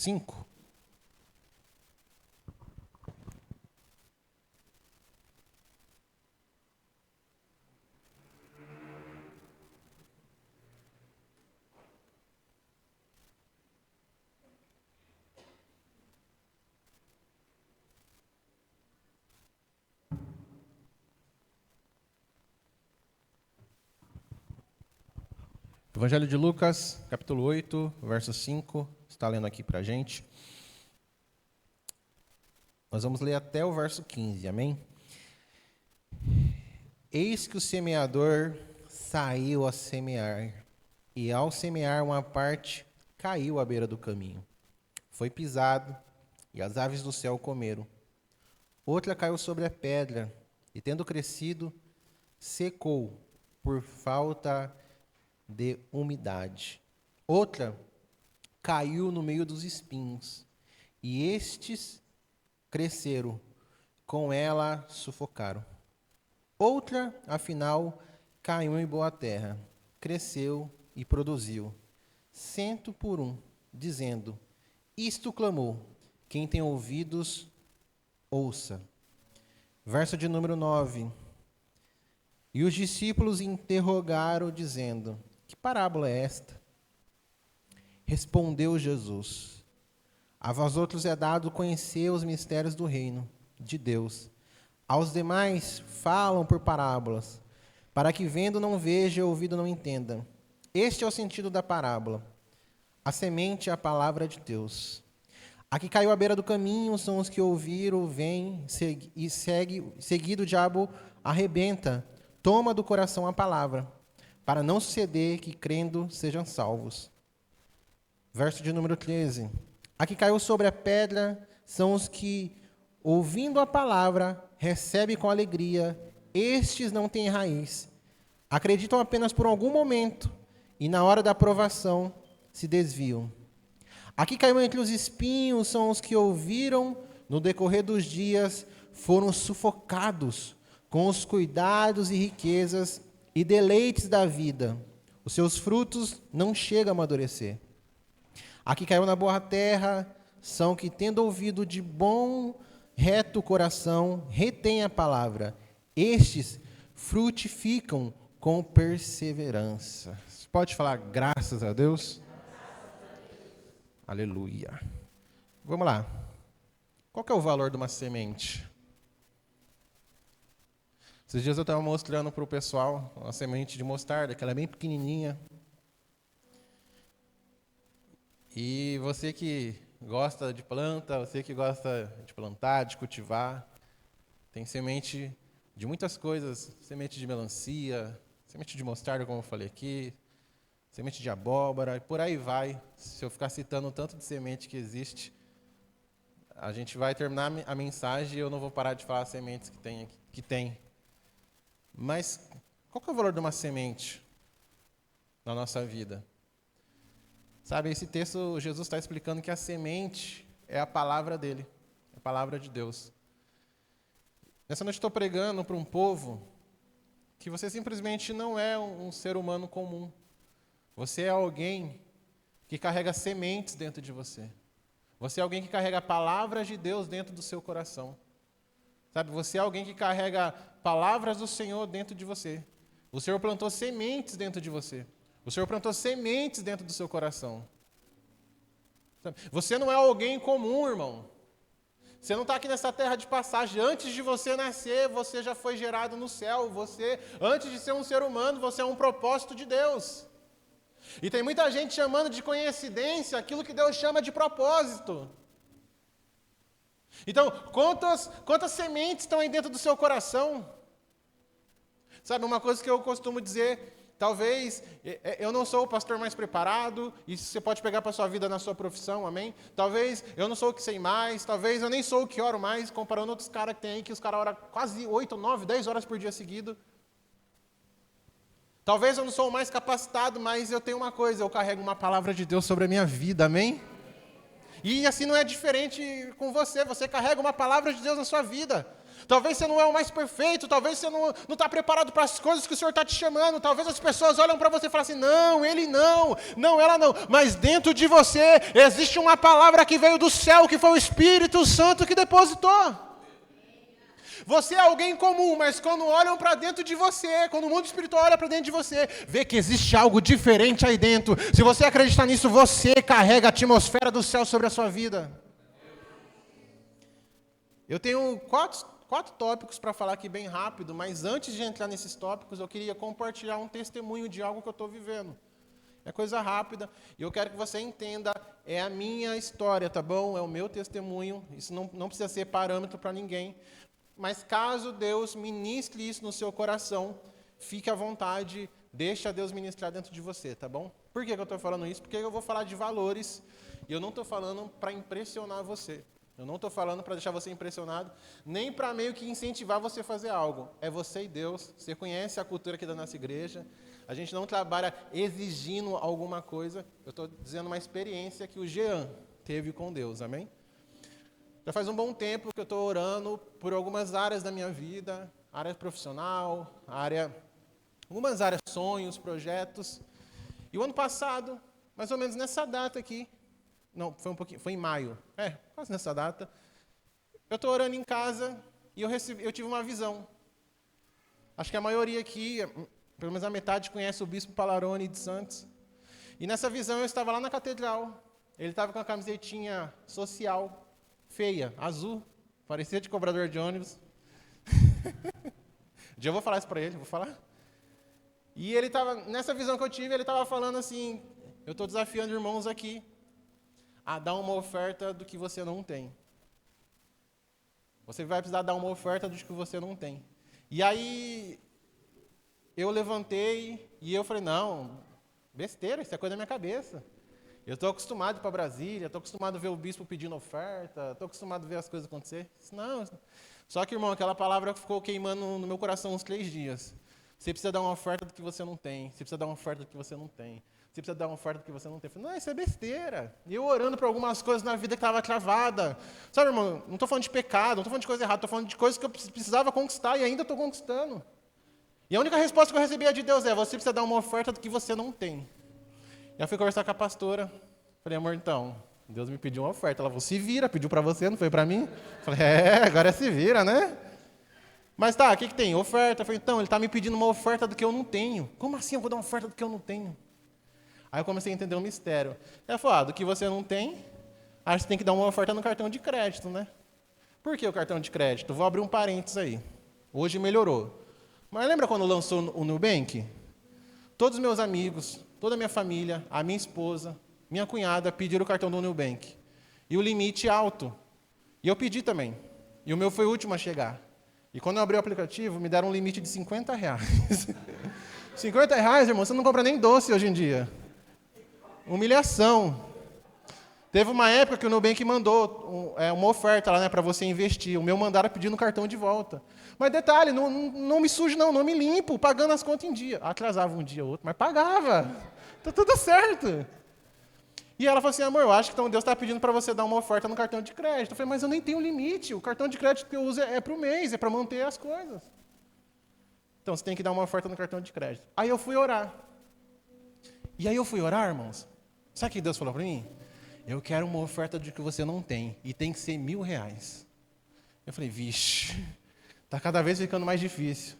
5. Evangelho de Lucas, capítulo 8, verso 5, está lendo aqui para a gente. Nós vamos ler até o verso 15, amém? Eis que o semeador saiu a semear, e ao semear uma parte caiu à beira do caminho. Foi pisado, e as aves do céu comeram. Outra caiu sobre a pedra, e tendo crescido, secou por falta de umidade. Outra caiu no meio dos espinhos, e estes cresceram, com ela sufocaram. Outra, afinal, caiu em boa terra, cresceu e produziu 100 por 1, dizendo: Isto clamou, quem tem ouvidos, ouça. Verso de número 9. E os discípulos interrogaram, dizendo: Que parábola é esta? Respondeu Jesus: A vós outros é dado conhecer os mistérios do reino de Deus. Aos demais falam por parábolas, para que vendo não veja e ouvindo não entenda. Este é o sentido da parábola. A semente é a palavra de Deus. A que caiu à beira do caminho são os que ouviram, vêm e seguido o diabo arrebenta, toma do coração a palavra, para não suceder que, crendo, sejam salvos. Verso de número 13. A que caiu sobre a pedra são os que, ouvindo a palavra, recebem com alegria. Estes não têm raiz. Acreditam apenas por algum momento e, na hora da aprovação, se desviam. A que caiu entre os espinhos são os que ouviram, no decorrer dos dias, foram sufocados com os cuidados e riquezas e deleites da vida. Os seus frutos não chegam a amadurecer. A que caiu na boa terra são que, tendo ouvido de bom, reto coração, retêm a palavra. Estes frutificam com perseverança. Você pode falar graças a Deus? Aleluia. Vamos lá. Qual que é o valor de uma semente? Esses dias eu estava mostrando para o pessoal uma semente de mostarda, que ela é bem pequenininha. E você que gosta de planta, você que gosta de plantar, de cultivar, tem semente de muitas coisas, semente de melancia, semente de mostarda, como eu falei aqui, semente de abóbora, e por aí vai. Se eu ficar citando o tanto de semente que existe, a gente vai terminar a mensagem e eu não vou parar de falar as sementes que tem. Mas qual que é o valor de uma semente na nossa vida? Sabe, esse texto, Jesus está explicando que a semente é a palavra dele, a palavra de Deus. Nessa noite estou pregando para um povo que você simplesmente não é um ser humano comum. Você é alguém que carrega sementes dentro de você. Você é alguém que carrega palavras de Deus dentro do seu coração. Sabe, você é alguém que carrega palavras do Senhor dentro de você. O Senhor plantou sementes dentro de você. O Senhor plantou sementes dentro do seu coração. Sabe, você não é alguém comum, irmão. Você não está aqui nessa terra de passagem. Antes de você nascer, você já foi gerado no céu. Você, antes de ser um ser humano, você é um propósito de Deus. E tem muita gente chamando de coincidência aquilo que Deus chama de propósito. Então, quantas sementes estão aí dentro do seu coração? Sabe, uma coisa que eu costumo dizer, talvez, eu não sou o pastor mais preparado, isso você pode pegar para a sua vida na sua profissão, amém? Talvez eu não sou o que sei mais, talvez eu nem sou o que oro mais, comparando outros caras que tem aí, que os caras oram quase 8, 9, 10 horas por dia seguido. Talvez eu não sou o mais capacitado, mas eu tenho uma coisa, eu carrego uma palavra de Deus sobre a minha vida, amém? E assim não é diferente com você, você carrega uma palavra de Deus na sua vida. Talvez você não é o mais perfeito, talvez você não está preparado para as coisas que o Senhor está te chamando, talvez as pessoas olham para você e falam assim, não, ele não, não, ela não. Mas dentro de você existe uma palavra que veio do céu, que foi o Espírito Santo que depositou. Você é alguém comum, mas quando olham para dentro de você, quando o mundo espiritual olha para dentro de você, vê que existe algo diferente aí dentro. Se você acreditar nisso, você carrega a atmosfera do céu sobre a sua vida. Eu tenho quatro tópicos para falar aqui bem rápido, mas antes de entrar nesses tópicos, eu queria compartilhar um testemunho de algo que eu estou vivendo. É coisa rápida, e eu quero que você entenda, é a minha história, tá bom? É o meu testemunho, isso não precisa ser parâmetro para ninguém. Mas caso Deus ministre isso no seu coração, fique à vontade, deixa Deus ministrar dentro de você, tá bom? Por que eu estou falando isso? Porque eu vou falar de valores, e eu não estou falando para impressionar você. Eu não estou falando para deixar você impressionado, nem para meio que incentivar você a fazer algo. É você e Deus, você conhece a cultura aqui da nossa igreja, a gente não trabalha exigindo alguma coisa, eu estou dizendo uma experiência que o Jean teve com Deus, amém? Já faz um bom tempo que eu estou orando por algumas áreas da minha vida, área profissional, algumas áreas, sonhos, projetos. E o ano passado, mais ou menos nessa data aqui, não, foi em maio, quase nessa data, eu estou orando em casa e eu tive uma visão. Acho que a maioria aqui, pelo menos a metade, conhece o Bispo Palarone de Santos. E nessa visão eu estava lá na catedral, ele estava com a camisetinha social, feia, azul, parecia de cobrador de ônibus. Um dia eu vou falar isso para ele, vou falar. E ele estava, nessa visão que eu tive, ele estava falando assim, eu estou desafiando irmãos aqui a dar uma oferta do que você não tem. Você vai precisar dar uma oferta do que você não tem. E aí, eu levantei e eu falei, não, besteira, isso é coisa da minha cabeça. Eu estou acostumado a ir para Brasília, estou acostumado a ver o bispo pedindo oferta, estou acostumado a ver as coisas acontecer. Não. Só que, irmão, aquela palavra ficou queimando no meu coração uns 3 dias. Você precisa dar uma oferta do que você não tem. Você precisa dar uma oferta do que você não tem. Você precisa dar uma oferta do que você não tem. Eu falei, não, isso é besteira. E eu orando por algumas coisas na vida que estava travada. Sabe, irmão, não estou falando de pecado, não estou falando de coisa errada, estou falando de coisas que eu precisava conquistar e ainda estou conquistando. E a única resposta que eu recebia de Deus é, você precisa dar uma oferta do que você não tem. E eu fui conversar com a pastora. Falei, amor, então, Deus me pediu uma oferta. Ela falou, se vira, pediu para você, não foi para mim? Falei, agora se vira, né? Mas tá, o que tem? Oferta. Eu falei, então, ele está me pedindo uma oferta do que eu não tenho. Como assim eu vou dar uma oferta do que eu não tenho? Aí eu comecei a entender o mistério. Ela falou, do que você não tem, acho que você tem que dar uma oferta no cartão de crédito, né? Por que o cartão de crédito? Vou abrir um parênteses aí. Hoje melhorou. Mas lembra quando lançou o Nubank? Todos os meus amigos, toda a minha família, a minha esposa, minha cunhada pediram o cartão do Nubank. E o limite alto. E eu pedi também. E o meu foi o último a chegar. E quando eu abri o aplicativo, me deram um limite de R$50. R$50, irmão, você não compra nem doce hoje em dia. Humilhação. Teve uma época que o Nubank mandou uma oferta lá, né, para você investir. O meu mandaram pedindo o cartão de volta. Mas detalhe, não me sujo não me limpo, pagando as contas em dia. Atrasava um dia ou outro, mas pagava. Tá tudo certo. E ela falou assim, amor, eu acho que então Deus está pedindo para você dar uma oferta no cartão de crédito. Eu falei, mas eu nem tenho limite. O cartão de crédito que eu uso é para o mês, é para manter as coisas. Então você tem que dar uma oferta no cartão de crédito. Aí eu fui orar. E aí eu fui orar, irmãos. Sabe o que Deus falou para mim? Eu quero uma oferta de que você não tem. E tem que ser R$1.000. Eu falei, vixe, está cada vez ficando mais difícil.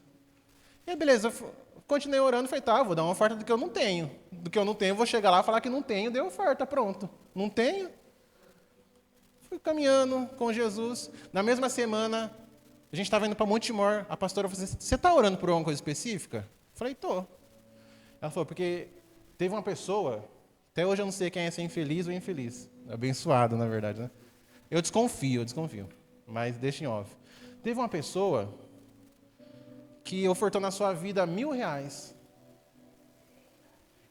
E aí, beleza, eu continuei orando, falei, tá, vou dar uma oferta do que eu não tenho. Do que eu não tenho, eu vou chegar lá e falar que não tenho, dei oferta, pronto. Não tenho? Fui caminhando com Jesus. Na mesma semana, a gente estava indo para Montemor, a pastora falou assim, você está orando por alguma coisa específica? Eu falei, tô. Ela falou, porque teve uma pessoa, até hoje eu não sei quem é, se é infeliz ou infeliz. Abençoado, na verdade, né? Eu desconfio, mas deixa em off. Teve uma pessoa que ofertou na sua vida R$1.000.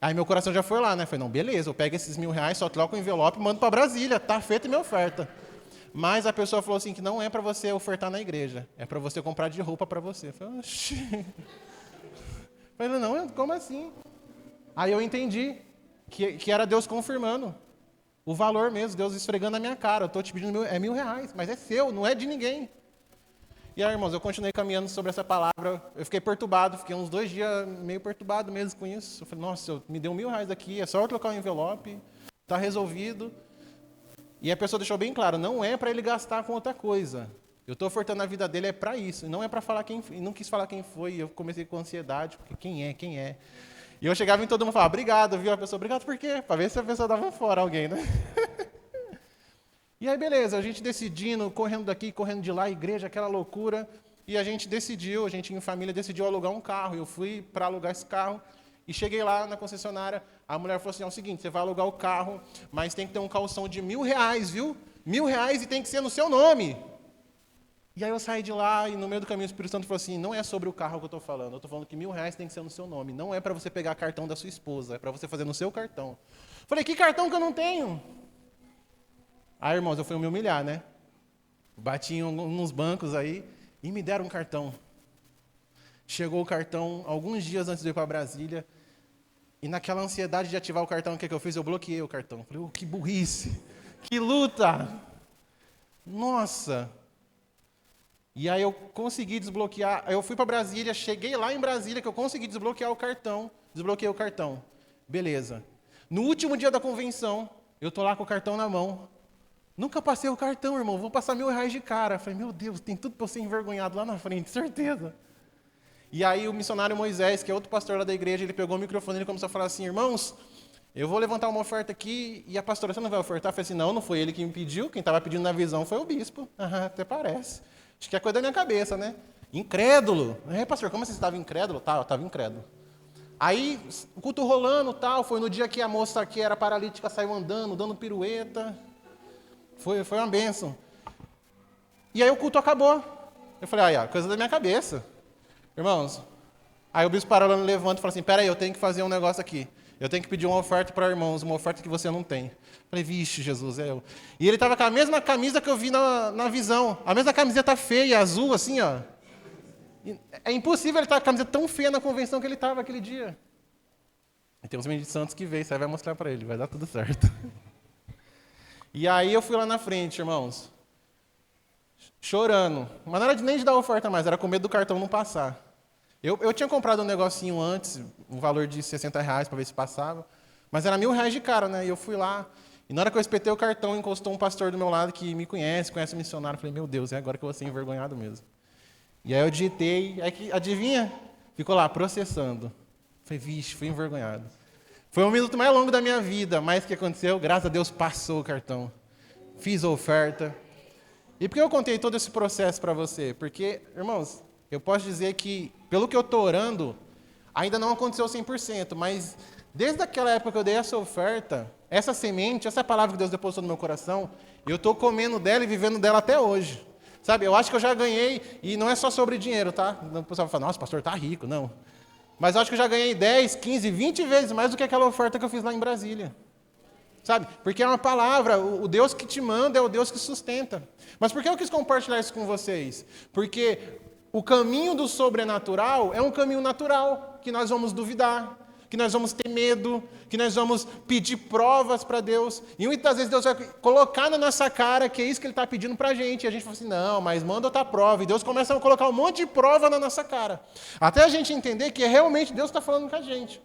Aí meu coração já foi lá, né? Falei, não, beleza, eu pego esses R$1.000, só troco o envelope e mando para Brasília, tá feita minha oferta. Mas a pessoa falou assim, que não é para você ofertar na igreja, é para você comprar de roupa para você. Eu falei, oxi. Falei, não, como assim? Aí eu entendi que era Deus confirmando o valor mesmo, Deus esfregando na minha cara. Eu estou te pedindo, é R$1.000, mas é seu, não é de ninguém. E aí, irmãos, eu continuei caminhando sobre essa palavra. Eu fiquei perturbado, fiquei uns 2 dias meio perturbado mesmo com isso. Eu falei, nossa, me deu R$1.000 aqui, é só eu trocar o envelope, está resolvido. E a pessoa deixou bem claro, não é para ele gastar com outra coisa. Eu estou ofertando a vida dele, é para isso. E não é para falar quem foi. Não quis falar quem foi, e eu comecei com ansiedade, porque quem é? E eu chegava em todo mundo e falava, obrigado, viu? A pessoa, obrigado por quê? Para ver se a pessoa dava fora alguém, né? E aí, beleza, a gente decidindo, correndo daqui, correndo de lá, igreja, aquela loucura. E a gente em família, decidiu alugar um carro. Eu fui para alugar esse carro e cheguei lá na concessionária. A mulher falou assim, é o seguinte, você vai alugar o carro, mas tem que ter um calção de R$1.000, viu? R$1.000 e tem que ser no seu nome. E aí eu saí de lá e no meio do caminho o Espírito Santo falou assim, não é sobre o carro que eu estou falando. Eu estou falando que R$1.000 tem que ser no seu nome. Não é para você pegar cartão da sua esposa, é para você fazer no seu cartão. Falei, que cartão que eu não tenho? Aí, irmãos, eu fui me humilhar, né? Bati em uns bancos aí e me deram um cartão. Chegou o cartão alguns dias antes de ir para Brasília. E naquela ansiedade de ativar o cartão, o que eu fiz? Eu bloqueei o cartão. Falei, que burrice, que luta. Nossa. E aí eu consegui desbloquear. Eu fui para Brasília, cheguei lá em Brasília que eu consegui desbloquear o cartão. Desbloqueei o cartão. Beleza. No último dia da convenção, eu tô lá com o cartão na mão. Nunca passei o cartão, irmão. Vou passar R$1.000 de cara. Falei, meu Deus, tem tudo para eu ser envergonhado lá na frente, certeza. E aí o missionário Moisés, que é outro pastor lá da igreja, ele pegou o microfone e começou a falar assim, irmãos, eu vou levantar uma oferta aqui, e a pastora, você não vai ofertar? Eu falei assim, não foi ele que me pediu, quem estava pedindo na visão foi o bispo. Até parece. Acho que é coisa da minha cabeça, né? Incrédulo. Pastor, como você estava incrédulo? Tá, eu estava incrédulo. Aí, o culto rolando, tal, foi no dia que a moça que era paralítica saiu andando, dando pirueta. Foi uma bênção. E aí o culto acabou. Eu falei, coisa da minha cabeça. Irmãos, aí o bispo paralelo levanta e fala assim, peraí, eu tenho que fazer um negócio aqui. Eu tenho que pedir uma oferta para irmãos, uma oferta que você não tem. Eu falei, vixe, Jesus, é eu. E ele estava com a mesma camisa que eu vi na visão. A mesma camiseta feia, azul, assim, ó. É impossível ele estar com a camiseta tão feia na convenção que ele estava aquele dia. E tem uns meninos de Santos que veio, isso aí vai mostrar para ele, vai dar tudo certo. E aí eu fui lá na frente, irmãos, chorando. Mas não era nem de dar oferta mais, era com medo do cartão não passar. Eu tinha comprado um negocinho antes, um valor de R$60 para ver se passava, mas era R$1.000 de cara, né? E eu fui lá, e na hora que eu espetei o cartão, encostou um pastor do meu lado que me conhece o missionário. Eu falei, meu Deus, é agora que eu vou ser envergonhado mesmo. E aí eu digitei, adivinha? Ficou lá, processando. Eu falei, vixe, fui envergonhado. Foi o minuto mais longo da minha vida, mas o que aconteceu? Graças a Deus passou o cartão. Fiz a oferta. E por que eu contei todo esse processo para você? Porque, irmãos, eu posso dizer que, pelo que eu estou orando, ainda não aconteceu 100%, mas desde aquela época que eu dei essa oferta, essa semente, essa palavra que Deus depositou no meu coração, eu estou comendo dela e vivendo dela até hoje. Sabe, eu acho que eu já ganhei, e não é só sobre dinheiro, tá? O pessoal fala, nossa, pastor, tá rico. Não. Mas eu acho que eu já ganhei 10, 15, 20 vezes mais do que aquela oferta que eu fiz lá em Brasília. Sabe? Porque é uma palavra, o Deus que te manda é o Deus que sustenta. Mas por que eu quis compartilhar isso com vocês? Porque o caminho do sobrenatural é um caminho natural, que nós vamos duvidar, que nós vamos ter medo, que nós vamos pedir provas para Deus. E muitas vezes Deus vai colocar na nossa cara que é isso que Ele está pedindo para a gente. E a gente fala assim, não, mas manda outra prova. E Deus começa a colocar um monte de prova na nossa cara. Até a gente entender que realmente Deus está falando com a gente.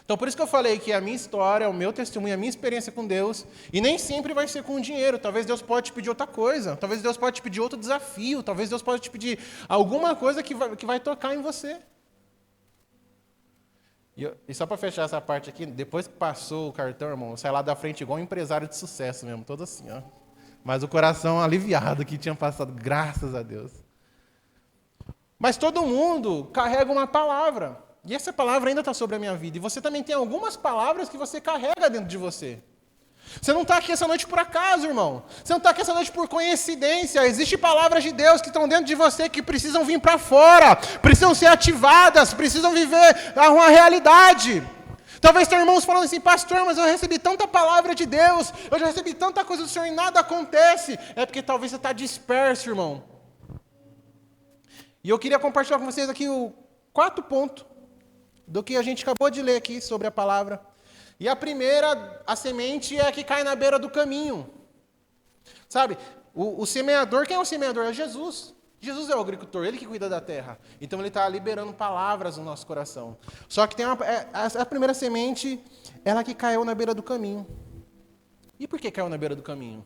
Então, por isso que eu falei que a minha história, o meu testemunho, a minha experiência com Deus, e nem sempre vai ser com dinheiro. Talvez Deus pode te pedir outra coisa. Talvez Deus pode te pedir outro desafio. Talvez Deus pode te pedir alguma coisa que vai tocar em você. E só para fechar essa parte aqui, depois que passou o cartão, irmão, eu saí lá da frente igual um empresário de sucesso mesmo, todo assim, ó. Mas o coração aliviado que tinha passado, graças a Deus. Mas todo mundo carrega uma palavra. E essa palavra ainda está sobre a minha vida. E você também tem algumas palavras que você carrega dentro de você. Você não está aqui essa noite por acaso, irmão. Você não está aqui essa noite por coincidência. Existem palavras de Deus que estão dentro de você que precisam vir para fora, precisam ser ativadas, precisam viver uma realidade. Talvez tenham irmãos falando assim, pastor, mas eu recebi tanta palavra de Deus, eu já recebi tanta coisa do Senhor e nada acontece. É porque talvez você está disperso, irmão. E eu queria compartilhar com vocês aqui o 4 pontos do que a gente acabou de ler aqui sobre a palavra. E a primeira, a semente é a que cai na beira do caminho. Sabe, o semeador, quem é o semeador? É Jesus. Jesus é o agricultor, ele que cuida da terra. Então ele está liberando palavras no nosso coração. Só que tem a primeira semente, ela que caiu na beira do caminho. E por que caiu na beira do caminho?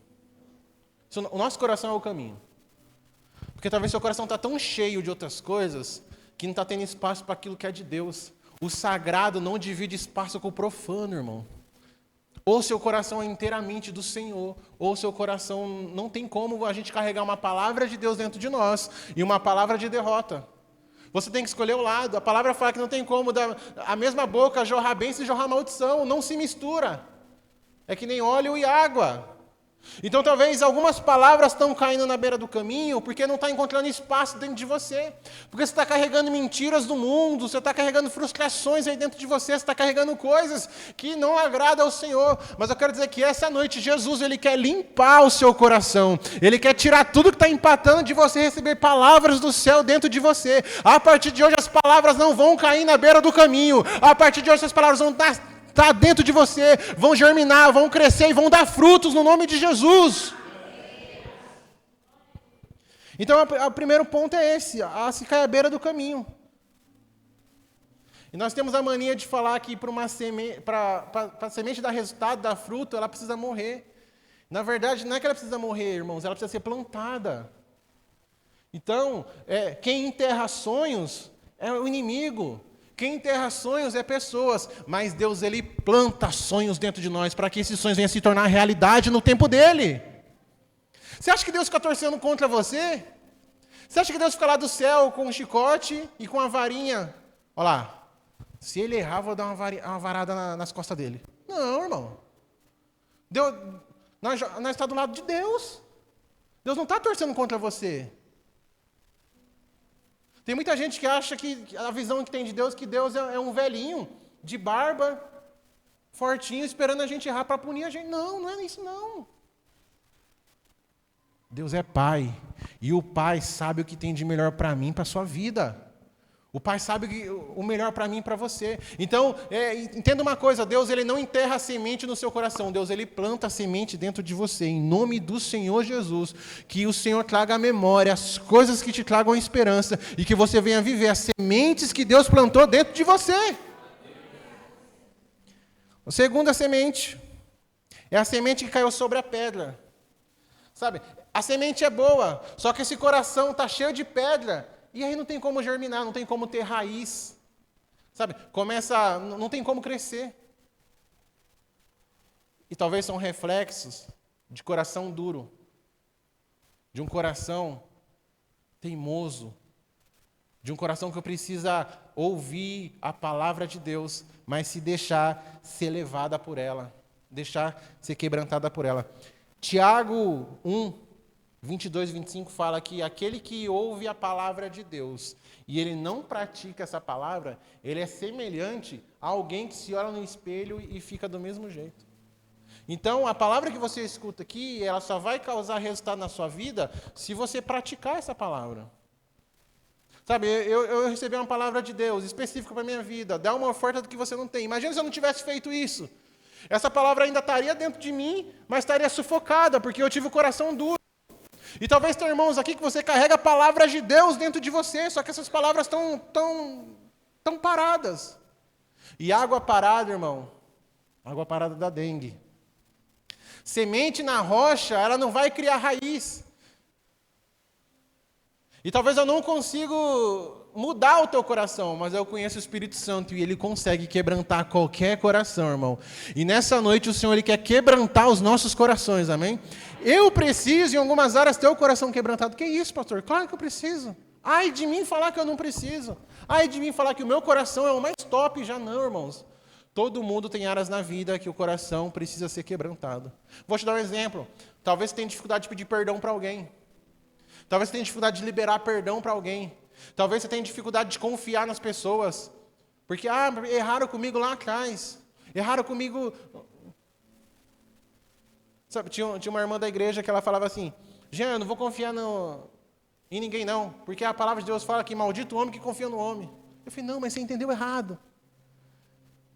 O nosso coração é o caminho. Porque talvez seu coração está tão cheio de outras coisas que não está tendo espaço para aquilo que é de Deus. O sagrado não divide espaço com o profano, irmão. Ou seu coração é inteiramente do Senhor, ou seu coração não tem como a gente carregar uma palavra de Deus dentro de nós e uma palavra de derrota. Você tem que escolher o lado. A palavra fala que não tem como a mesma boca jorrar bênção e jorrar maldição. Não se mistura. É que nem óleo e água. Então talvez algumas palavras estão caindo na beira do caminho porque não está encontrando espaço dentro de você. Porque você está carregando mentiras do mundo, você está carregando frustrações aí dentro de você, você está carregando coisas que não agradam ao Senhor. Mas eu quero dizer que essa noite Jesus ele quer limpar o seu coração. Ele quer tirar tudo que está empatando de você receber palavras do céu dentro de você. A partir de hoje as palavras não vão cair na beira do caminho. A partir de hoje as palavras vão está dentro de você, vão germinar, vão crescer e vão dar frutos no nome de Jesus. Então, o primeiro ponto é esse, se cai à beira do caminho. E nós temos a mania de falar que para a semente dar resultado, dar fruto, ela precisa morrer. Na verdade, não é que ela precisa morrer, irmãos, ela precisa ser plantada. Então, quem enterra sonhos é o inimigo. Quem enterra sonhos é pessoas, mas Deus ele planta sonhos dentro de nós para que esses sonhos venham se tornar realidade no tempo dele. Você acha que Deus fica torcendo contra você? Você acha que Deus fica lá do céu com um chicote e com a varinha? Olha lá, se ele errar, vou dar uma varada nas costas dele. Não, irmão. Nós estamos do lado de Deus. Deus não está torcendo contra você. Tem muita gente que acha que a visão que tem de Deus, que Deus é um velhinho, de barba, fortinho, esperando a gente errar para punir a gente. Não, não é isso não. Deus é Pai, e o Pai sabe o que tem de melhor para mim, para a sua vida. O Pai sabe o melhor para mim e para você. Então, entenda uma coisa, Deus ele não enterra a semente no seu coração, Deus ele planta a semente dentro de você, em nome do Senhor Jesus, que o Senhor traga à memória as coisas que te tragam esperança, e que você venha viver as sementes que Deus plantou dentro de você. A segunda semente é a semente que caiu sobre a pedra. Sabe, a semente é boa, só que esse coração está cheio de pedra, e aí não tem como germinar, não tem como ter raiz. Sabe, não tem como crescer. E talvez são reflexos de coração duro, de um coração teimoso, de um coração que precisa ouvir a palavra de Deus, mas se deixar ser levada por ela, deixar ser quebrantada por ela. Tiago 1, 22 e 25 fala que aquele que ouve a palavra de Deus e ele não pratica essa palavra, ele é semelhante a alguém que se olha no espelho e fica do mesmo jeito. Então, a palavra que você escuta aqui, ela só vai causar resultado na sua vida se você praticar essa palavra. Sabe, eu recebi uma palavra de Deus específica para a minha vida, dá uma oferta do que você não tem. Imagina se eu não tivesse feito isso. Essa palavra ainda estaria dentro de mim, mas estaria sufocada, porque eu tive o coração duro. E talvez tem irmãos aqui que você carrega palavras de Deus dentro de você, só que essas palavras estão tão paradas. E água parada, irmão, água parada dá dengue. Semente na rocha, ela não vai criar raiz. E talvez eu não consiga mudar o teu coração, mas eu conheço o Espírito Santo e ele consegue quebrantar qualquer coração, irmão. E nessa noite o Senhor ele quer quebrantar os nossos corações, amém? Eu preciso, em algumas áreas, ter o coração quebrantado. Que isso, pastor? Claro que eu preciso. Ai de mim falar que eu não preciso. Ai de mim falar que o meu coração é o mais top. Já não, irmãos. Todo mundo tem áreas na vida que o coração precisa ser quebrantado. Vou te dar um exemplo. Talvez você tenha dificuldade de pedir perdão para alguém. Talvez você tenha dificuldade de liberar perdão para alguém. Talvez você tenha dificuldade de confiar nas pessoas. Porque, erraram comigo lá atrás. Erraram comigo. Sabe, tinha uma irmã da igreja que ela falava assim: Jean, eu não vou confiar em ninguém não. Porque a palavra de Deus fala que maldito o homem que confia no homem. Eu falei, não, mas você entendeu errado.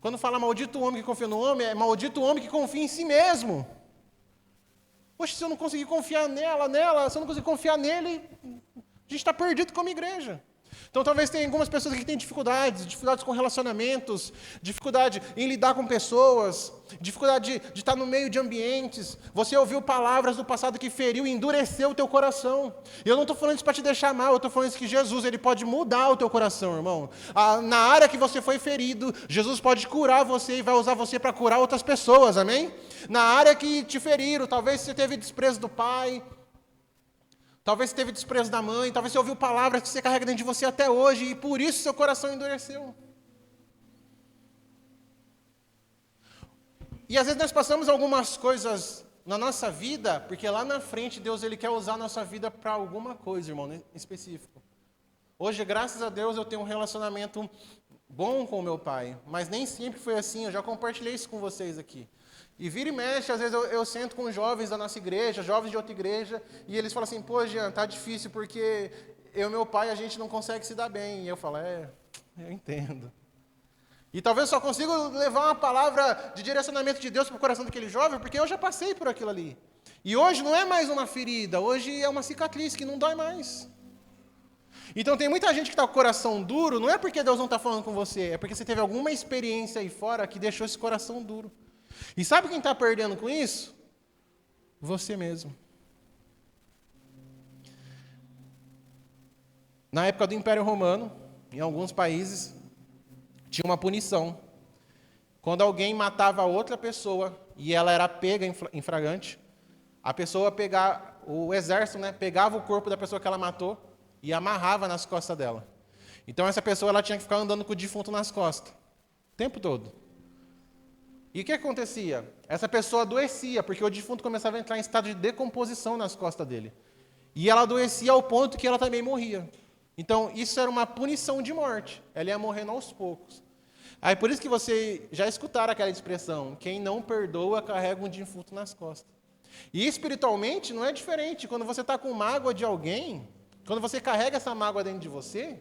Quando fala maldito o homem que confia no homem, é maldito o homem que confia em si mesmo. Poxa, se eu não conseguir confiar nela, se eu não conseguir confiar nele, A gente está perdido como igreja. Então talvez tenha algumas pessoas aqui que têm dificuldades com relacionamentos, dificuldade em lidar com pessoas, dificuldade de estar no meio de ambientes. Você ouviu palavras do passado que feriu e endureceu o teu coração. E eu não estou falando isso para te deixar mal, eu estou falando isso que Jesus ele pode mudar o teu coração, irmão. Na área que você foi ferido, Jesus pode curar você e vai usar você para curar outras pessoas, amém? Na área que te feriram, talvez você teve desprezo do pai, talvez você teve desprezo da mãe, talvez você ouviu palavras que você carrega dentro de você até hoje e por isso seu coração endureceu. E às vezes nós passamos algumas coisas na nossa vida, porque lá na frente Deus ele quer usar a nossa vida para alguma coisa, irmão, em específico. Hoje, graças a Deus, eu tenho um relacionamento bom com o meu pai, mas nem sempre foi assim, eu já compartilhei isso com vocês aqui. E vira e mexe, às vezes eu sento com jovens da nossa igreja, jovens de outra igreja, e eles falam assim, pô, Jean, tá difícil porque eu e meu pai, a gente não consegue se dar bem. E eu falo, eu entendo. E talvez eu só consigo levar uma palavra de direcionamento de Deus para o coração daquele jovem, porque eu já passei por aquilo ali. E hoje não é mais uma ferida, hoje é uma cicatriz que não dói mais. Então tem muita gente que está com o coração duro, não é porque Deus não está falando com você, é porque você teve alguma experiência aí fora que deixou esse coração duro. E sabe quem está perdendo com isso? Você mesmo. Na época do Império Romano, em alguns países, tinha uma punição. Quando alguém matava outra pessoa e ela era pega em flagrante, a pessoa o exército, pegava o corpo da pessoa que ela matou e amarrava nas costas dela. Então essa pessoa ela tinha que ficar andando com o defunto nas costas, o tempo todo. E o que acontecia? Essa pessoa adoecia, porque o defunto começava a entrar em estado de decomposição nas costas dele. E ela adoecia ao ponto que ela também morria. Então, isso era uma punição de morte. Ela ia morrendo aos poucos. Aí, por isso que você já escutaram aquela expressão, quem não perdoa carrega um defunto nas costas. E espiritualmente não é diferente. Quando você está com mágoa de alguém, quando você carrega essa mágoa dentro de você,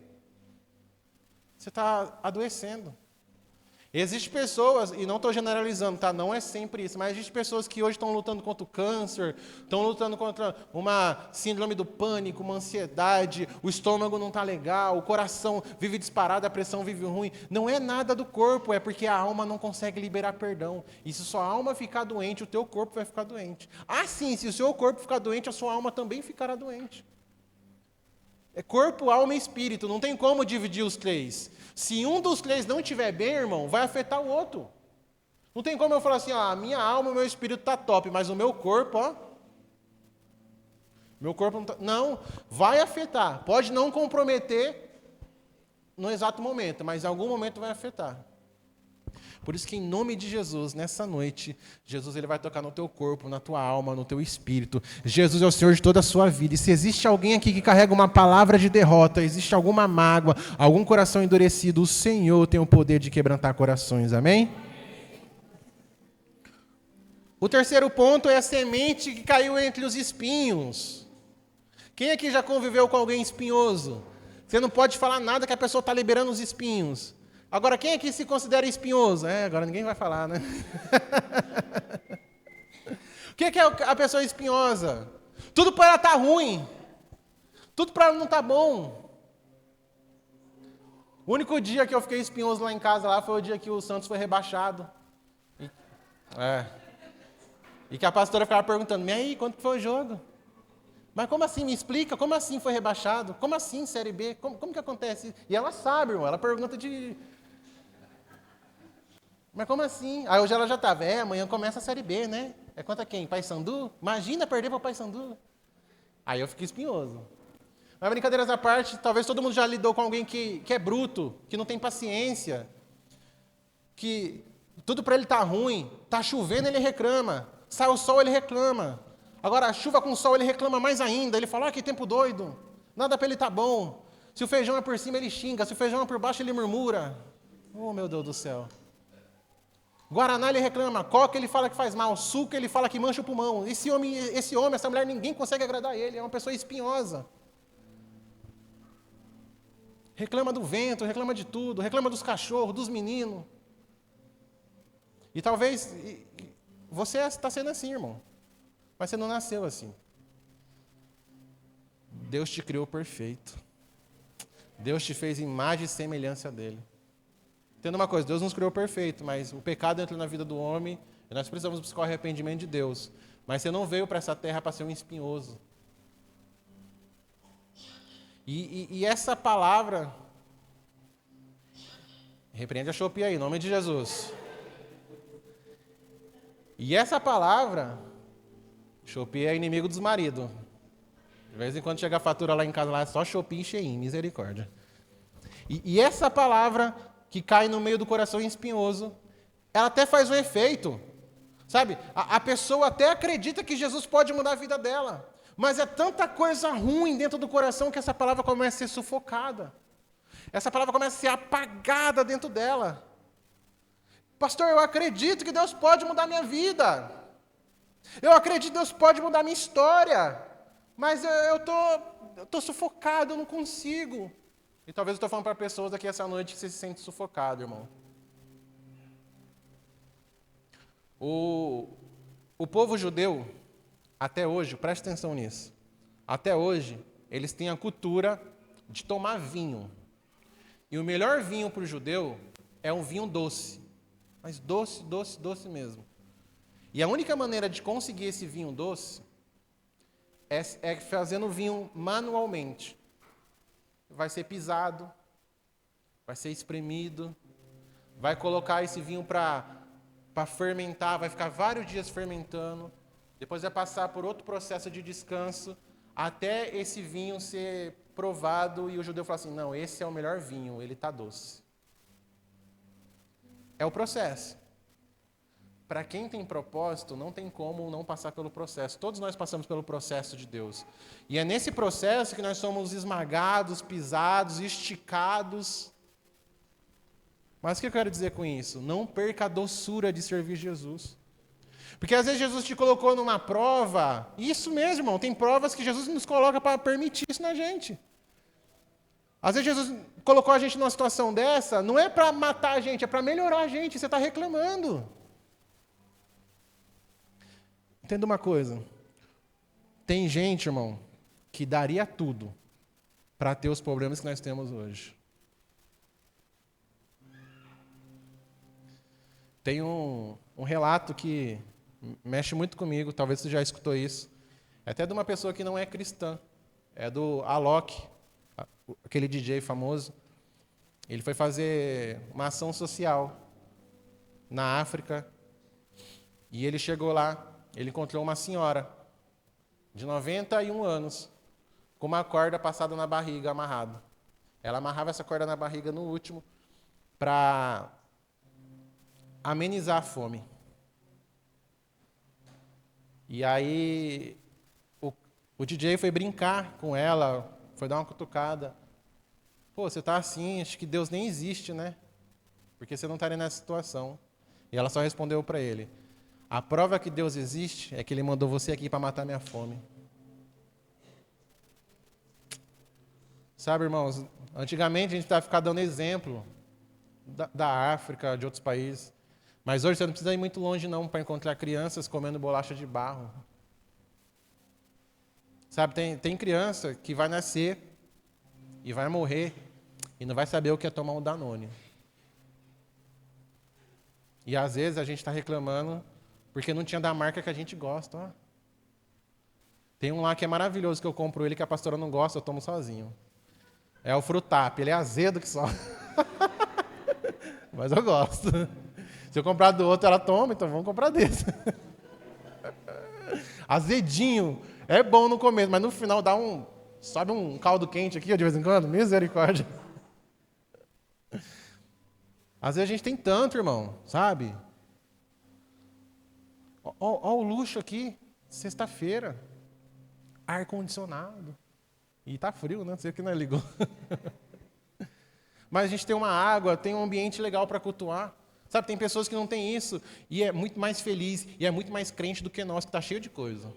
você está adoecendo. Existem pessoas, e não estou generalizando, tá? Não é sempre isso, mas existem pessoas que hoje estão lutando contra o câncer, estão lutando contra uma síndrome do pânico, uma ansiedade, o estômago não está legal, o coração vive disparado, a pressão vive ruim. Não é nada do corpo, é porque a alma não consegue liberar perdão. E se sua alma ficar doente, o teu corpo vai ficar doente. Ah, sim, se o seu corpo ficar doente, a sua alma também ficará doente. É corpo, alma e espírito, não tem como dividir os três. Se um dos três não estiver bem, irmão, vai afetar o outro. Não tem como eu falar assim, a minha alma e o meu espírito está top, mas o meu corpo, meu corpo não está... Não, vai afetar. Pode não comprometer no exato momento, mas em algum momento vai afetar. Por isso que em nome de Jesus, nessa noite, Jesus ele vai tocar no teu corpo, na tua alma, no teu espírito. Jesus é o Senhor de toda a sua vida. E se existe alguém aqui que carrega uma palavra de derrota, existe alguma mágoa, algum coração endurecido, o Senhor tem o poder de quebrantar corações. Amém? O terceiro ponto é a semente que caiu entre os espinhos. Quem aqui já conviveu com alguém espinhoso? Você não pode falar nada que a pessoa está liberando os espinhos. Agora, quem aqui se considera espinhoso? Agora ninguém vai falar, né? O que é a pessoa espinhosa? Tudo para ela estar ruim. Tudo para ela não estar bom. O único dia que eu fiquei espinhoso lá em casa lá foi o dia que o Santos foi rebaixado. E que a pastora ficava perguntando, e aí, quanto foi o jogo? Mas como assim? Me explica, como assim foi rebaixado? Como assim, Série B? Como que acontece? E ela sabe, irmão, ela pergunta de... Mas como assim? Aí hoje ela já estava, amanhã começa a Série B, né? É contra quem? Paysandu? Imagina perder para o Paysandu. Aí eu fiquei espinhoso. Mas brincadeiras à parte, talvez todo mundo já lidou com alguém que é bruto, que não tem paciência, que tudo para ele está ruim, está chovendo, ele reclama, sai o sol, ele reclama. Agora, a chuva com sol, ele reclama mais ainda, ele fala, que tempo doido, nada para ele tá bom. Se o feijão é por cima, ele xinga, se o feijão é por baixo, ele murmura. Oh, meu Deus do céu. Guaraná ele reclama, Coca ele fala que faz mal, suco ele fala que mancha o pulmão. Esse homem, essa mulher, ninguém consegue agradar ele, é uma pessoa espinhosa. Reclama do vento, reclama de tudo, reclama dos cachorros, dos meninos. E talvez você está sendo assim, irmão. Mas você não nasceu assim. Deus te criou perfeito. Deus te fez imagem e semelhança dele. Entenda uma coisa, Deus nos criou perfeito, mas o pecado entrou na vida do homem e nós precisamos buscar o arrependimento de Deus. Mas você não veio para essa terra para ser um espinhoso. E essa palavra... Repreende a Shopee aí, em nome de Jesus. E essa palavra... Shopee é inimigo dos maridos. De vez em quando chega a fatura lá em casa, lá é só Shopee e Shein, misericórdia. E essa palavra que cai no meio do coração espinhoso, ela até faz um efeito. Sabe? A pessoa até acredita que Jesus pode mudar a vida dela. Mas é tanta coisa ruim dentro do coração que essa palavra começa a ser sufocada. Essa palavra começa a ser apagada dentro dela. Pastor, eu acredito que Deus pode mudar minha vida. Eu acredito que Deus pode mudar minha história. Mas eu tô sufocado, eu não consigo. E talvez eu estou falando para pessoas aqui essa noite que você se sente sufocado, irmão. O povo judeu, até hoje, preste atenção nisso, até hoje, eles têm a cultura de tomar vinho. E o melhor vinho para o judeu é um vinho doce. Mas doce, doce, doce mesmo. E a única maneira de conseguir esse vinho doce é fazendo o vinho manualmente. Vai ser pisado, vai ser espremido, vai colocar esse vinho para fermentar, vai ficar vários dias fermentando, depois vai passar por outro processo de descanso, até esse vinho ser provado e o judeu fala assim, não, esse é o melhor vinho, ele está doce. É o processo. Para quem tem propósito, não tem como não passar pelo processo. Todos nós passamos pelo processo de Deus. E é nesse processo que nós somos esmagados, pisados, esticados. Mas o que eu quero dizer com isso? Não perca a doçura de servir Jesus. Porque às vezes Jesus te colocou numa prova. Isso mesmo, irmão. Tem provas que Jesus nos coloca para permitir isso na gente. Às vezes Jesus colocou a gente numa situação dessa, não é para matar a gente, é para melhorar a gente. Você está reclamando. Entenda uma coisa. Tem gente, irmão, que daria tudo para ter os problemas que nós temos hoje. Tem um relato que mexe muito comigo, talvez você já escutou isso. É até de uma pessoa que não é cristã. É do Alok, aquele DJ famoso. Ele foi fazer uma ação social na África. E ele chegou lá, ele encontrou uma senhora de 91 anos, com uma corda passada na barriga, amarrada. Ela amarrava essa corda na barriga no último para amenizar a fome. E aí o DJ foi brincar com ela, foi dar uma cutucada. Pô, você está assim, acho que Deus nem existe, né? Porque você não estaria nessa situação. E ela só respondeu para ele, a prova que Deus existe é que Ele mandou você aqui para matar minha fome. Sabe, irmãos, antigamente a gente estava ficando dando exemplo da África, de outros países. Mas hoje você não precisa ir muito longe não para encontrar crianças comendo bolacha de barro. Sabe, tem criança que vai nascer e vai morrer e não vai saber o que é tomar um Danone. E às vezes a gente está reclamando porque não tinha da marca que a gente gosta. Ó. Tem um lá que é maravilhoso, que eu compro ele, que a pastora não gosta, eu tomo sozinho. É o Frutap, ele é azedo que só. Mas eu gosto. Se eu comprar do outro, ela toma, então vamos comprar desse. Azedinho. É bom no começo, mas no final dá sobe um caldo quente aqui, de vez em quando. Misericórdia. Às vezes a gente tem tanto, irmão, sabe? Ó o luxo aqui, sexta-feira. Ar-condicionado. E tá frio, né? Não sei o que não ligou. Mas a gente tem uma água, tem um ambiente legal para cultuar. Sabe, tem pessoas que não têm isso e é muito mais feliz e é muito mais crente do que nós, que está cheio de coisa.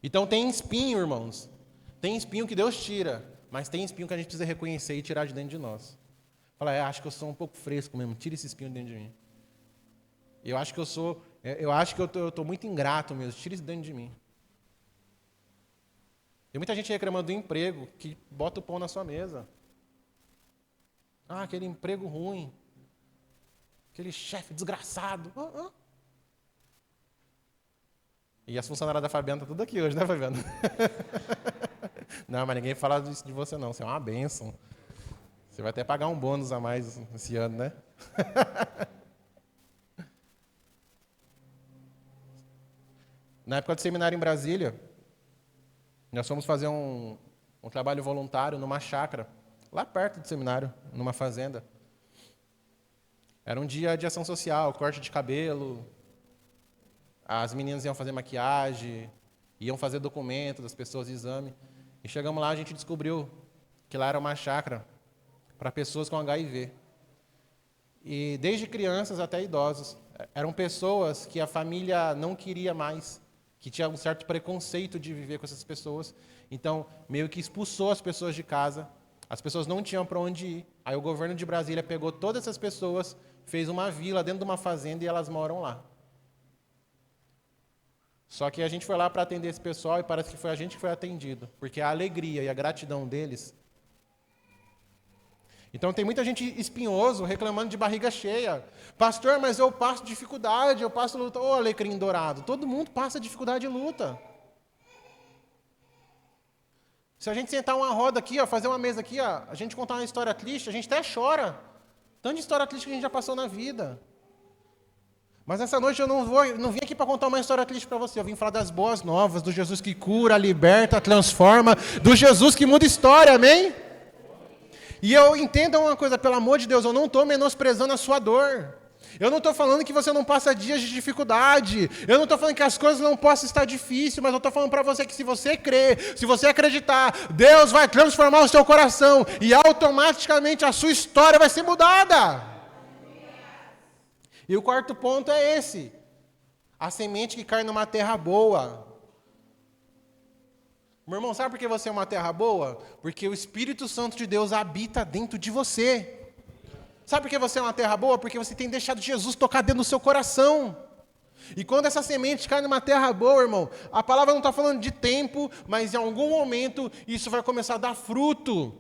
Então tem espinho, irmãos. Tem espinho que Deus tira, mas tem espinho que a gente precisa reconhecer e tirar de dentro de nós. Fala, acho que eu sou um pouco fresco mesmo, tira esse espinho de dentro de mim. Eu acho que eu estou muito ingrato mesmo, tira isso dentro de mim. Tem muita gente reclamando do emprego que bota o pão na sua mesa. Ah, aquele emprego ruim. Aquele chefe desgraçado. E as funcionárias da Fabiana estão tudo aqui hoje, né, Fabiana? Não, mas ninguém fala disso de você, não. Você é uma bênção. Você vai até pagar um bônus a mais esse ano, né? Na época do seminário em Brasília, nós fomos fazer um trabalho voluntário numa chácara, lá perto do seminário, numa fazenda. Era um dia de ação social, corte de cabelo, as meninas iam fazer maquiagem, iam fazer documento das pessoas de exame. E chegamos lá, a gente descobriu que lá era uma chácara para pessoas com HIV. E desde crianças até idosos. Eram pessoas que a família não queria mais, que tinha um certo preconceito de viver com essas pessoas. Então, meio que expulsou as pessoas de casa. As pessoas não tinham para onde ir. Aí o governo de Brasília pegou todas essas pessoas, fez uma vila dentro de uma fazenda e elas moram lá. Só que a gente foi lá para atender esse pessoal e parece que foi a gente que foi atendido, porque a alegria e a gratidão deles. Então tem muita gente espinhoso reclamando de barriga cheia. Pastor, mas eu passo dificuldade, eu passo luta. Ô, alecrim dourado, todo mundo passa dificuldade e luta. Se a gente sentar uma roda aqui, ó, fazer uma mesa aqui, ó, a gente contar uma história triste, a gente até chora. Tanto de história triste que a gente já passou na vida. Mas essa noite eu não vim aqui para contar uma história triste para você. Eu vim falar das boas novas, do Jesus que cura, liberta, transforma, do Jesus que muda história, amém? E eu entendo uma coisa, pelo amor de Deus, eu não estou menosprezando a sua dor. Eu não estou falando que você não passa dias de dificuldade. Eu não estou falando que as coisas não possam estar difíceis, mas eu estou falando para você que se você crer, se você acreditar, Deus vai transformar o seu coração e automaticamente a sua história vai ser mudada. E o quarto ponto é esse. A semente que cai numa terra boa. Meu irmão, sabe por que você é uma terra boa? Porque o Espírito Santo de Deus habita dentro de você. Sabe por que você é uma terra boa? Porque você tem deixado Jesus tocar dentro do seu coração. E quando essa semente cai numa terra boa, irmão, a palavra não está falando de tempo, mas em algum momento isso vai começar a dar fruto.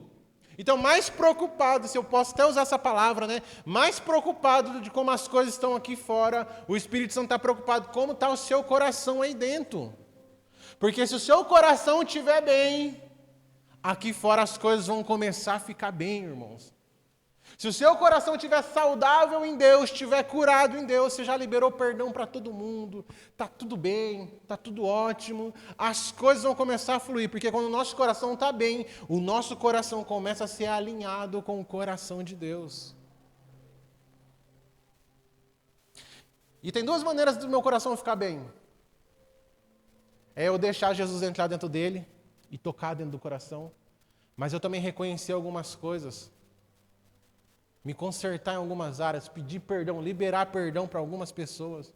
Então, mais preocupado, se eu posso até usar essa palavra, né? Mais preocupado de como as coisas estão aqui fora, o Espírito Santo está preocupado como está o seu coração aí dentro. Porque se o seu coração estiver bem, aqui fora as coisas vão começar a ficar bem, irmãos. Se o seu coração estiver saudável em Deus, estiver curado em Deus, você já liberou perdão para todo mundo, está tudo bem, está tudo ótimo, as coisas vão começar a fluir, porque quando o nosso coração está bem, o nosso coração começa a ser alinhado com o coração de Deus. E tem duas maneiras do meu coração ficar bem. É eu deixar Jesus entrar dentro dele e tocar dentro do coração, mas eu também reconhecer algumas coisas, me consertar em algumas áreas, pedir perdão, liberar perdão para algumas pessoas.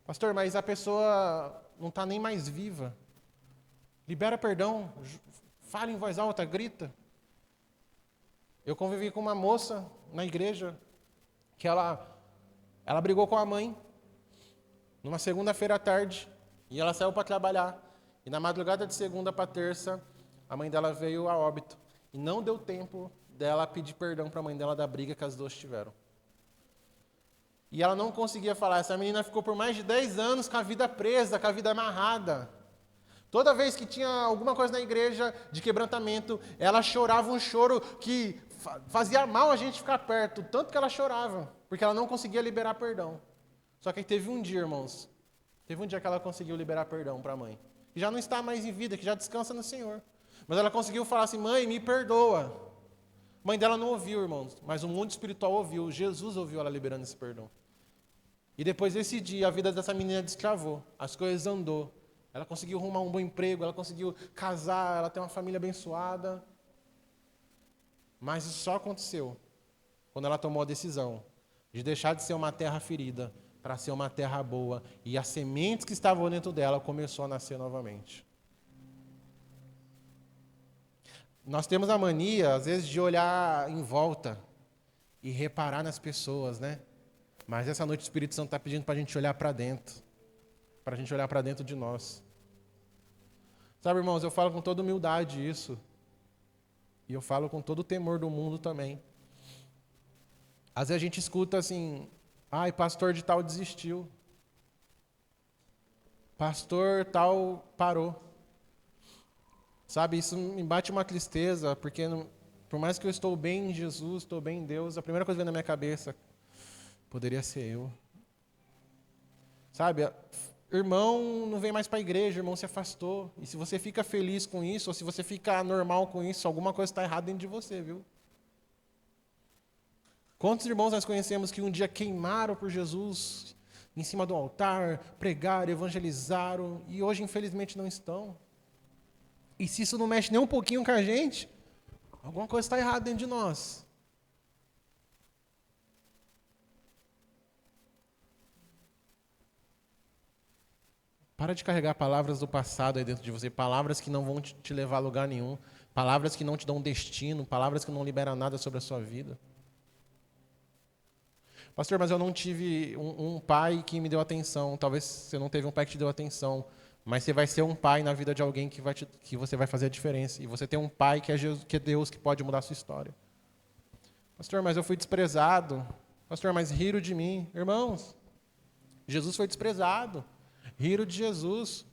Pastor, mas a pessoa não está nem mais viva. Libera perdão, fala em voz alta, grita. Eu convivi com uma moça na igreja que ela brigou com a mãe numa segunda-feira à tarde e ela saiu para trabalhar. E na madrugada de segunda para terça, a mãe dela veio a óbito. E não deu tempo dela pedir perdão para a mãe dela da briga que as duas tiveram. E ela não conseguia falar. Essa menina ficou por mais de 10 anos com a vida presa, com a vida amarrada. Toda vez que tinha alguma coisa na igreja de quebrantamento, ela chorava um choro que fazia mal a gente ficar perto, tanto que ela chorava, porque ela não conseguia liberar perdão. Só que teve um dia, irmãos, teve um dia que ela conseguiu liberar perdão para a mãe, que já não está mais em vida, que já descansa no Senhor. Mas ela conseguiu falar assim: mãe, me perdoa. A mãe dela não ouviu, irmãos, mas o mundo espiritual ouviu, Jesus ouviu ela liberando esse perdão. E depois desse dia, a vida dessa menina destravou, as coisas andou. Ela conseguiu arrumar um bom emprego, ela conseguiu casar, ela tem uma família abençoada. Mas isso só aconteceu quando ela tomou a decisão de deixar de ser uma terra ferida para ser uma terra boa. E as sementes que estavam dentro dela começou a nascer novamente. Nós temos a mania, às vezes, de olhar em volta e reparar nas pessoas, né? Mas essa noite o Espírito Santo está pedindo para a gente olhar para dentro. Para a gente olhar para dentro de nós. Sabe, irmãos, eu falo com toda humildade isso. E eu falo com todo o temor do mundo também. Às vezes a gente escuta assim, ai, pastor de tal desistiu. Pastor tal parou. Sabe, isso me bate uma tristeza, porque por mais que eu estou bem em Jesus, estou bem em Deus, a primeira coisa que vem na minha cabeça, poderia ser eu. Sabe, irmão não vem mais para a igreja, irmão se afastou. E se você fica feliz com isso, ou se você fica normal com isso, alguma coisa está errada dentro de você, viu? Quantos irmãos nós conhecemos que um dia queimaram por Jesus em cima do altar, pregaram, evangelizaram, e hoje infelizmente não estão? E se isso não mexe nem um pouquinho com a gente, alguma coisa está errada dentro de nós. Para de carregar palavras do passado aí dentro de você, palavras que não vão te levar a lugar nenhum, palavras que não te dão destino, palavras que não liberam nada sobre a sua vida. Pastor, mas eu não tive um pai que me deu atenção. Talvez você não teve um pai que te deu atenção, mas você vai ser um pai na vida de alguém que você vai fazer a diferença. E você tem um pai que é Deus, que pode mudar a sua história. Pastor, mas eu fui desprezado. Pastor, mas riram de mim. Irmãos, Jesus foi desprezado. Riram de Jesus.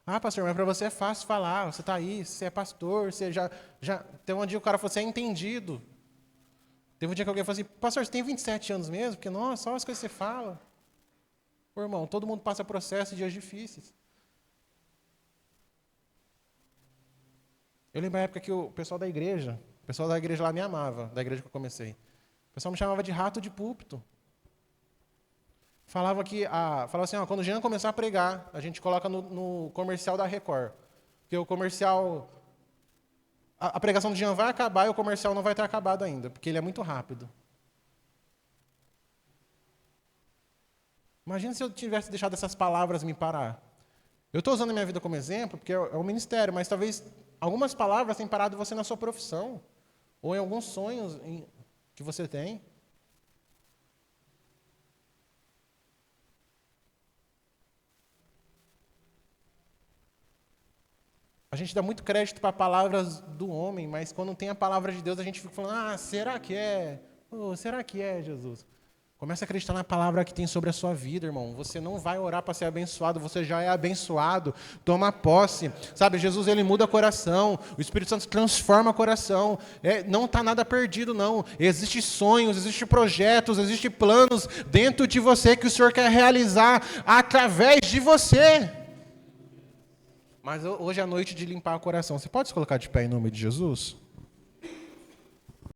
Ah, pastor, mas para você é fácil falar. Você está aí, você é pastor, você já... Tem um dia o cara falou, você é entendido. Teve um dia que alguém falou assim, pastor, você tem 27 anos mesmo? Porque, nossa, só as coisas que você fala. Pô, irmão, todo mundo passa processo e dias difíceis. Eu lembro da época que o pessoal da igreja lá me amava, da igreja que eu comecei. O pessoal me chamava de rato de púlpito. Falava assim, quando o Jean começar a pregar, a gente coloca no comercial da Record. Porque o comercial... A pregação do Jean vai acabar e o comercial não vai ter acabado ainda, porque ele é muito rápido. Imagina se eu tivesse deixado essas palavras me parar. Eu estou usando a minha vida como exemplo, porque é um ministério, mas talvez algumas palavras tenham parado você na sua profissão, ou em alguns sonhos que você tem. A gente dá muito crédito para palavras do homem, mas quando tem a palavra de Deus, a gente fica falando, será que é? Será que é, Jesus? Comece a acreditar na palavra que tem sobre a sua vida, irmão. Você não vai orar para ser abençoado, você já é abençoado. Toma posse. Sabe, Jesus, ele muda o coração. O Espírito Santo transforma o coração. Não está nada perdido, não. Existem sonhos, existem projetos, existem planos dentro de você que o Senhor quer realizar através de você. Mas hoje é a noite de limpar o coração. Você pode se colocar de pé em nome de Jesus?